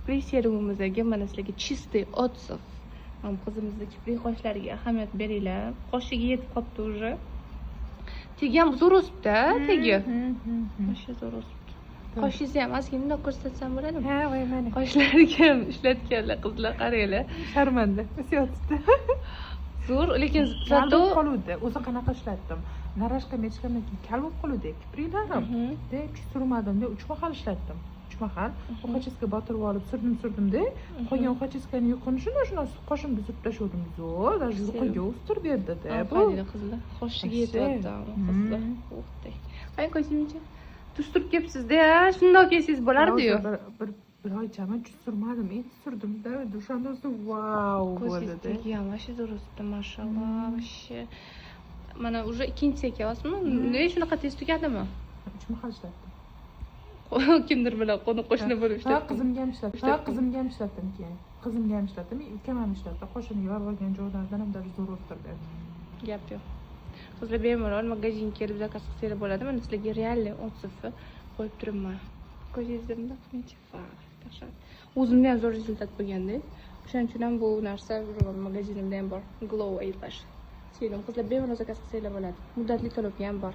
kiprik serumimizdagi mana sizlarga чистый отзыв. Ham qizimizni kiprik qoshlariga ahamiyat beringlar. Qoshiga yetib qopti уже. Tegi ham zo'r o'sibdi, tegi. O'sha zo'r o'sibdi. Qoshingizni ham ozgina ko'rsatsam bo'ladimi? Ha, voy mana. Qoshlariga ham ishlatganlar qizlar, qaranglar. Sharmanda. O'syapti. Zo'r, lekin Kal zato bo'lib qoluvdi. O'zi qanaqa ishlatdim? Narashka mechkamdan keyin kal bo'lib qoluvdi. Kipriklarim. De surmadim-da 3 mahal ishlatdim. 3 mahal uqachiska botirib olib surdim-da, qolgan uqachiskani yuqini shuna qoshimda surib tashladim. Zo'r, даже yuqiga o'stir berdi-da. Bu qizlar qoshiga yetyapti qizlar. O'xtay. Ay ko'zimcha. Tustirib kelibsiz-da, shundoq kelsangiz bo'lardi-yu. Bir oychami surmadim, endi surdim-da, o'shanda vau bo'ldi-da. Tegi ham o'sha zo'r o'sibdi, mashalloh, вообще. Mana уже ikkinchi sekavyapsizmi? Nega shunaqa tez tugadimi? 3 mahal ishlatdim. Kimdir bilan qo'ni-qo'shni bo'lib ishlatdim. Qizimga ham ishlatdim keyin. Qizimga ham ishlatdim, ikkim ham ishlatdim. Qo'shini yorib olgan joylardan ham даже zo'r o'stirdi. Gap yo'q. Sizlar bemalol magazinga kelib zakaz qilsanglar bo'ladi. Mana sizlarga реальный отзывni qo'yib turibman. Ko'zingizda bunday qilingchi. O'zimda ham zo'r rezultat bo'lganda. O'shaning uchun ham bu narsa magazinimda ham bor. Glow Eyelash. Serum qizlar bemalol zakaz qilsanglar bo'ladi. Muddatli to'lovga ham bor.